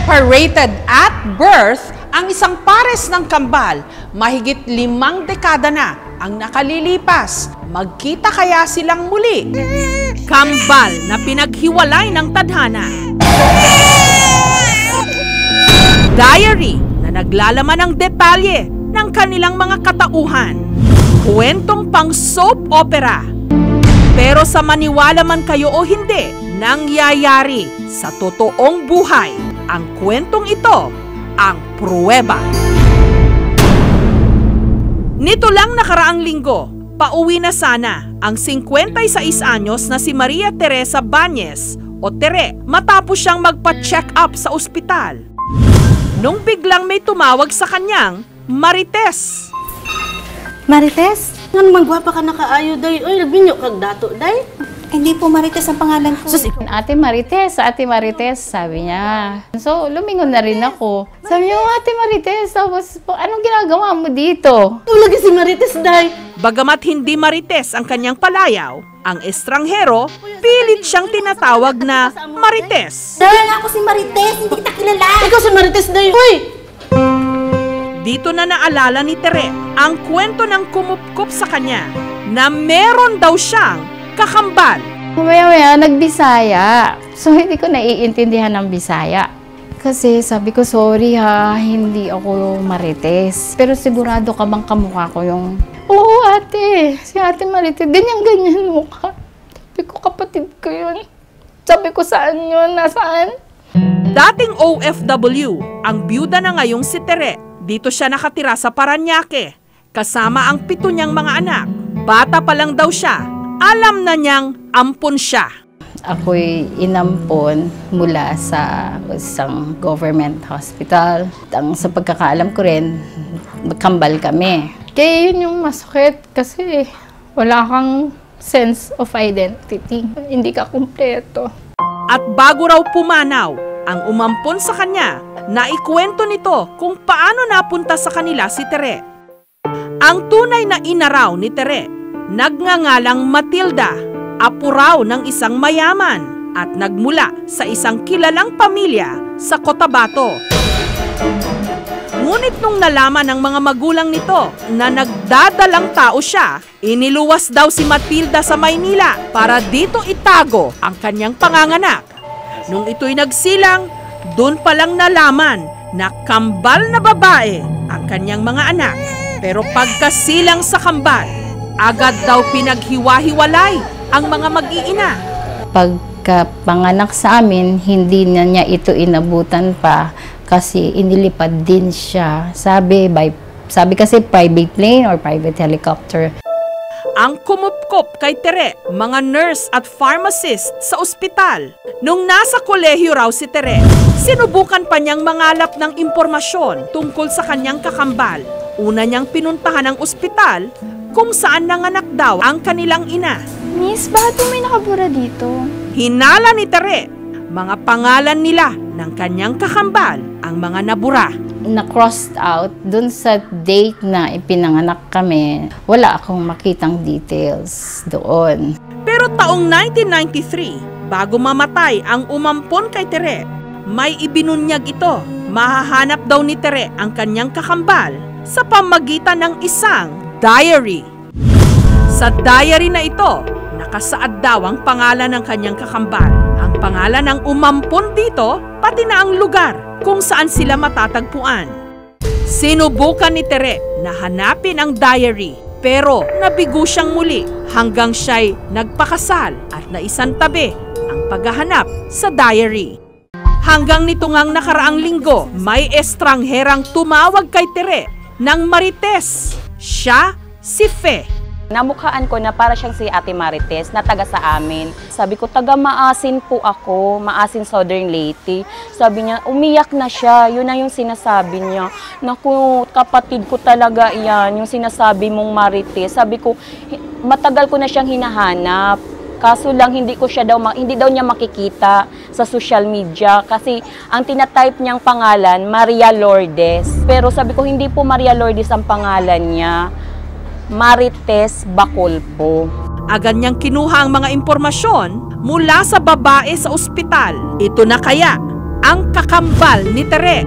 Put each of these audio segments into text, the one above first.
Separated at birth ang isang pares ng kambal. Mahigit 5 dekada na ang nakalilipas. Magkita kaya silang muli? Kambal na pinaghiwalay ng tadhana. Diary na naglalaman ng detalye ng kanilang mga katauhan. Kwentong pang soap opera. Pero sa maniwala man kayo o hindi, nangyayari sa totoong buhay. Ang kwentong ito, ang pruweba. Nito lang nakaraang linggo, pauwi na sana ang 56 anyos na si Maria Teresa Bañez o Tere matapos siyang magpa-check up sa ospital. Nung biglang may tumawag sa kanyang Marites. Marites? Nga naman gwapa ka nakaayo, day. Uy, nagbinyo kag dato, day. Hindi po Marites ang pangalan ko. So, Ate Marites, sabi niya. So, lumingon na rin ako. Sabi niya, Ate Marites, tapos, anong ginagawa mo dito? Tulagi si Marites, day. Bagamat hindi Marites ang kanyang palayaw, ang estranghero, pilit siyang tinatawag na Marites. Dahil ako si Marites, hindi kita kilala. Ikaw si Marites, day. Uy! Dito na naalala ni Tere ang kwento ng kumupkup sa kanya na meron daw siyang kakambal. Maya-maya, nagbisaya. So, hindi ko naiintindihan ng Bisaya. Kasi sabi ko, sorry ha, hindi ako Marites. Pero sigurado ka bang kamukha ko yung, oo ate, si Ate Marites, ganyan-ganyan mukha. Sabi ko, kapatid ko yun. Sabi ko, saan yun? Nasaan? Dating OFW, ang byuda na ngayong si Tere. Dito siya nakatira sa Parañaque, kasama ang 7 niyang mga anak. Bata pa lang daw siya, alam na niyang ampon siya. Ako'y inampon mula sa isang government hospital. Sa pagkakaalam ko rin, magkambal kami. Kaya yun yung masakit kasi wala kang sense of identity. Hindi ka kumpleto. At bago raw pumanaw ang umampon sa kanya, naikwento nito kung paano napunta sa kanila si Tere. Ang tunay na ina raw ni Tere, nagngangalang Matilda, apo raw ng isang mayaman at nagmula sa isang kilalang pamilya sa Cotabato. Ngunit nung nalaman ng mga magulang nito na nagdadalang tao siya, iniluwas daw si Matilda sa Maynila para dito itago ang kanyang panganganak. Nung ito'y nagsilang, doon palang nalaman na kambal na babae ang kanyang mga anak. Pero pagkasilang sa kambal, agad daw pinaghiwa-hiwalay ang mga mag-iina. Pagkapanganak sa amin, hindi na niya ito inabutan pa kasi inilipad din siya. Sabi kasi private plane or private helicopter. Ang kumupkop kay Tere, mga nurse at pharmacist sa ospital. Nung nasa kolehiyo raw si Tere, sinubukan pa niyang mangalap ng impormasyon tungkol sa kanyang kakambal. Una niyang pinuntahan ang ospital kung saan nanganak daw ang kanilang ina. Miss, bakit may nakabura dito? Hinala ni Tere, mga pangalan nila ng kanyang kakambal ang mga nabura. Na-crossed out dun sa date na ipinanganak kami. Wala akong makitang details doon. Pero taong 1993, bago mamatay ang umampon kay Tere, may ibinunyag ito. Mahahanap daw ni Tere ang kanyang kakambal sa pamagitan ng isang diary. Sa diary na ito, nakasaad daw ang pangalan ng kanyang kakambal. Ang pangalan ng umampon dito, pati na ang lugar kung saan sila matatagpuan. Sinubukan ni Tere na hanapin ang diary, pero nabigo siyang muli hanggang siya'y nagpakasal at naisantabi ang paghahanap sa diary. Hanggang nito ngang nakaraang linggo, may estrangherang tumawag kay Tere ng Marites. Siya si Fe. Namukhaan ko na para siyang si Ate Marites na taga sa amin. Sabi ko, taga Maasin po ako, Maasin Southern Leyte. Sabi niya, umiyak na siya. Yun na yung sinasabi niya. Naku, kapatid ko talaga yan, yung sinasabi mong Marites. Sabi ko, matagal ko na siyang hinahanap. Kaso lang hindi daw niya makikita sa social media kasi ang tinatype niyang pangalan, Maria Lourdes. Pero sabi ko, hindi po Maria Lourdes ang pangalan niya. Marites Bacolpo. Agad niyang kinuha ang mga impormasyon mula sa babae sa ospital. Ito na kaya ang kakambal ni Tere.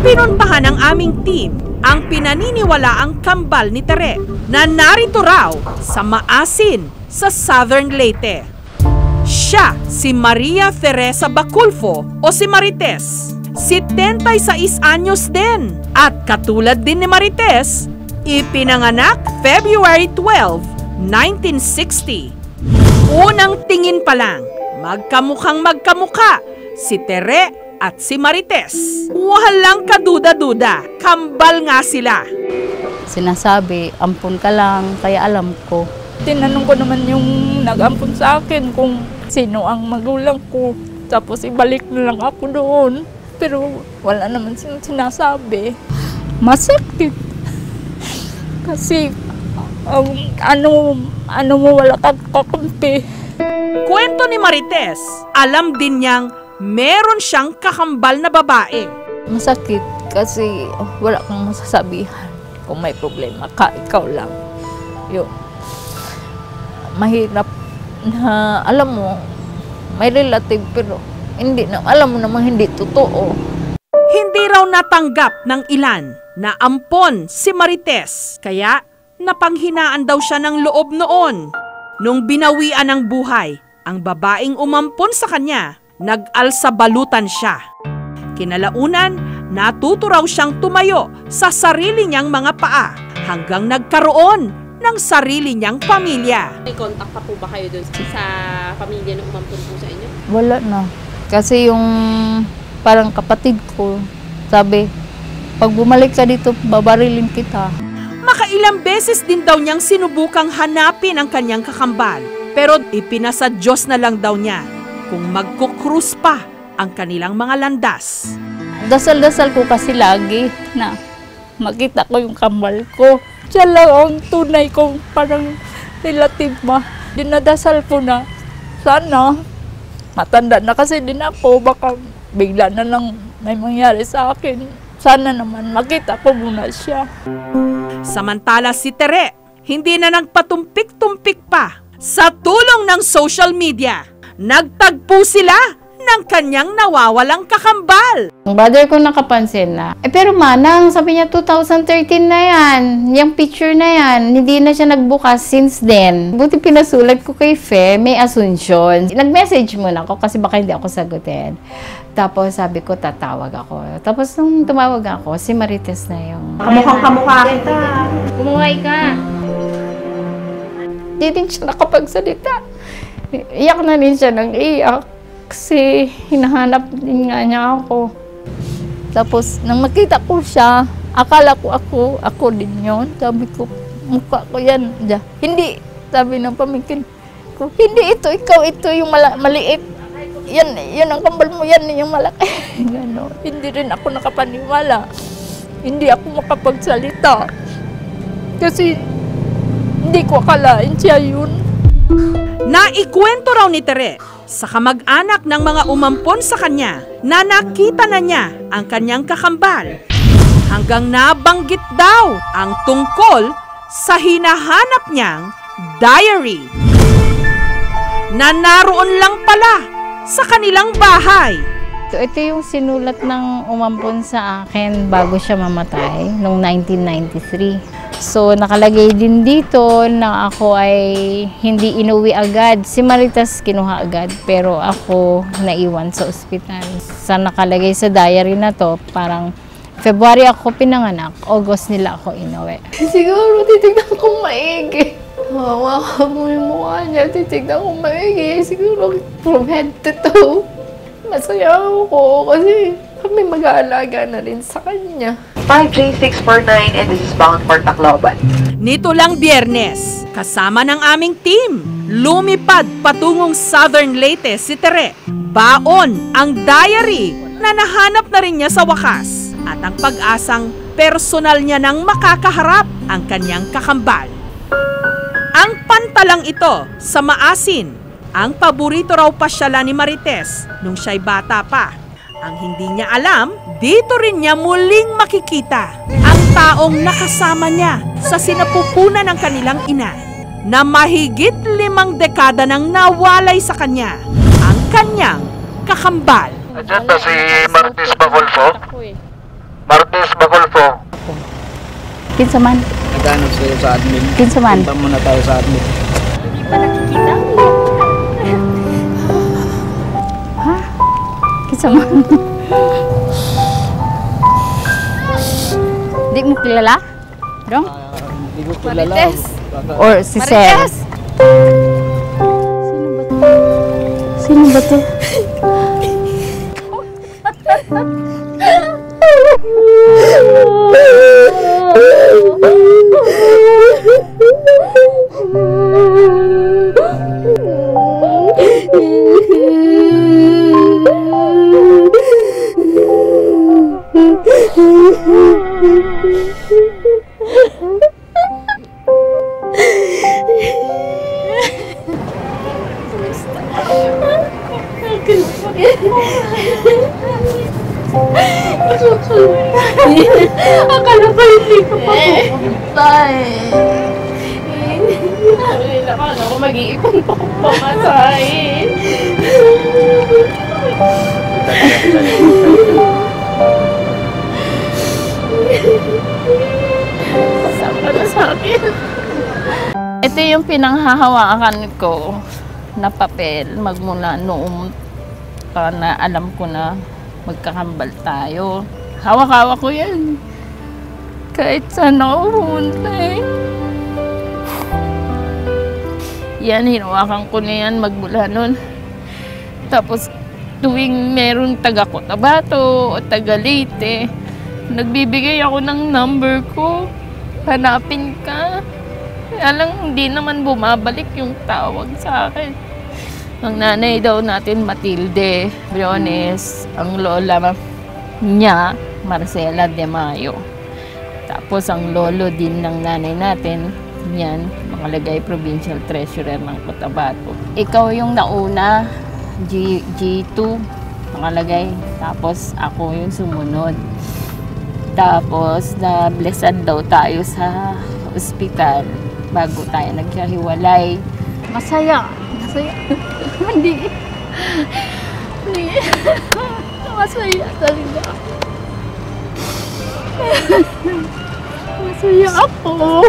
Pinuntahan ng aming team ang pinaniniwalaang kambal ni Tere na narito raw sa Maasin sa Southern Leyte. Siya si Maria Teresa Baculfo o si Marites. 76 anyos din at katulad din ni Marites, ipinanganak February 12, 1960. Unang tingin pa lang, magkamukhang magkamukha si Tere at si Marites. Walang kaduda-duda, kambal nga sila. Sinasabi, ampun ka lang, kaya alam ko. Tinanong ko naman yung nag-ampun sa akin kung sino ang magulang ko. Tapos ibalik na lang ako doon. Pero wala naman sinasabi. Masakit. Kasi ano mo wala kang kakampi. Kwento ni Marites, alam din niyang meron siyang kakambal na babae. Masakit kasi wala kang masasabihan. Kung may problema ka, ikaw lang. Yun. Mahirap na alam mo, may relative pero hindi na, alam mo namang hindi totoo. Hindi raw natanggap ng ilan na ampon si Marites, kaya napanghinaan daw siya ng loob noon. Nung binawian ng buhay, ang babaeng umampon sa kanya, nag-alsa balutan siya. Kinalaunan, natuto raw siyang tumayo sa sarili niyang mga paa hanggang nagkaroon ng sarili niyang pamilya. May contact pa po ba kayo doon sa pamilya na umampun po sa inyo? Wala na. Kasi yung parang kapatid ko, sabi, pag bumalik ka dito, babarilin kita. Makailang beses din daw niyang sinubukang hanapin ang kanyang kakambal. Pero ipinasa Diyos na lang daw niya kung magkukrus pa ang kanilang mga landas. Dasal-dasal ko kasi lagi na makita ko yung kambal ko. Siya lang ang tunay kong parang relative ma. Dinadasal ko na sana matanda na kasi din ako, baka bigla na lang may mangyari sa akin. Sana naman makita ko muna siya. Samantala si Tere, hindi na nagpatumpik-tumpik pa. Sa tulong ng social media, nagtagpo sila ng kanyang nawawalang kakambal. Ang brother ko nakapansin na, pero manang, sabi niya 2013 na yan, yung picture na yan, hindi na siya nagbukas since then. Buti pinasulat ko kay Fe, may Asuncion. Nag-message muna ako kasi baka hindi ako sagutin. Tapos sabi ko, tatawag ako. Tapos nung tumawag ako, si Marites na yung... Kamukhang-kamukha kita. Kumuhay ka. Hindi din siya nakapagsalita. Iyak na rin siya ng iyak. Kasi hinahanap din nga niya ako. Tapos nang makita ko siya, akala ko ako din yun. Sabi ko, mukha ko yan. Hindi, sabi ng pamangkin ko, hindi ito, ikaw ito yung maliit. Yan ang kambal mo, yan yung malaki. Gano. Hindi rin ako nakapaniwala. Hindi ako makapagsalita. Kasi hindi ko akalain siya yun. Naikwento raw ni Tere sa kamag-anak ng mga umampon sa kanya na nakita na niya ang kanyang kakambal hanggang nabanggit daw ang tungkol sa hinahanap niyang diary na naroon lang pala sa kanilang bahay. Ito yung sinulat ng umampon sa akin bago siya mamatay noong 1993. So, nakalagay din dito na ako ay hindi inuwi agad. Si Marites kinuha agad, pero ako naiwan sa ospital. Sa nakalagay sa diary na to, parang February ako pinanganak, August nila ako inuwi. Siguro titignan kong maigi. Hawakan mo yung mukha niya, titignan kong maigi. Siguro from head to toe. Masaya ako kasi kami mag-aalaga na rin sa kanya. 5J649 and this is bound for Tacloban. Nito lang Biyernes, kasama ng aming team, lumipad patungong Southern Leyte si Tere. Baon ang diary na nahanap na rin niya sa wakas at ang pag-asang personal niya nang makakaharap ang kanyang kakambal. Ang pantalang ito sa Maasin, ang paborito raw pasyalan ni Marites nung siya'y bata pa. Ang hindi niya alam, dito rin niya muling makikita ang taong nakasama niya sa sinapupunan ng kanilang ina na mahigit 5 dekada nang nawalay sa kanya, ang kanyang kakambal. Diyan ba si Martis Bacolfo? Martis Bacolfo. Kinsa man? Naghanap sa'yo sa admin. Kinsa man? Punta muna tayo sa admin. Hindi pa nakikita. Ha? Kinsa man? Di mo kilala? Dong? Hindi ko kilala. Marites. Or si Sir? Sino ba to? Akala ko hindi ko pa pupunta eh. Akala ko mag-iipon pa kung pamasahin. Sama na sa akin. Ito yung pinanghahawakan ko na papel magmula noong na alam ko na magkakambal tayo. Hawak-hawak ko yan. Kahit saan ako pumunta eh. Yan, hinawakan ko na yan magmula nun. Tapos tuwing meron taga Cotabato o taga Leyte, nagbibigay ako ng number ko. Hanapin ka. Kaya lang hindi naman bumabalik yung tawag sa akin. Ang nanay daw natin, Matilde Briones. Ang lola niya, Marcela de Mayo. Tapos ang lolo din ng nanay natin, yan, makalagay Provincial Treasurer ng Cotabato. Ikaw yung nauna, G2, makalagay. Tapos ako yung sumunod. Tapos na-blessed daw tayo sa ospital bago tayo nagkahiwalay. Masaya. Masaya. Hindi. Masaya talaga. Masaya ako.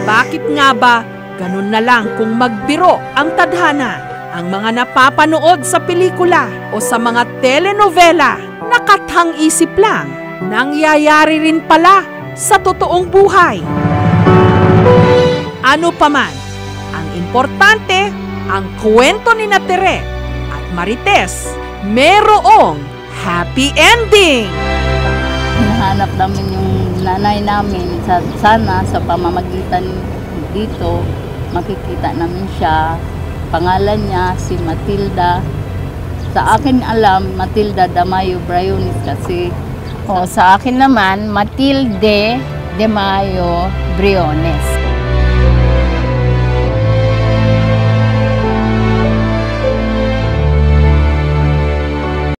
Bakit nga ba ganun na lang kung magbiro ang tadhana? Ang mga napapanood sa pelikula o sa mga telenovela, nakathang isip lang, nangyayari rin pala sa totoong buhay. Ano paman, ang importante, ang kwento ni Tere at Marites, merong happy ending. Hinahanap namin yung nanay namin. Sana sa pamamagitan dito, makikita namin siya. Pangalan niya si Matilda. Sa akin alam, Matilda de Mayo Briones kasi. O sa akin naman, Matilde de Mayo Briones.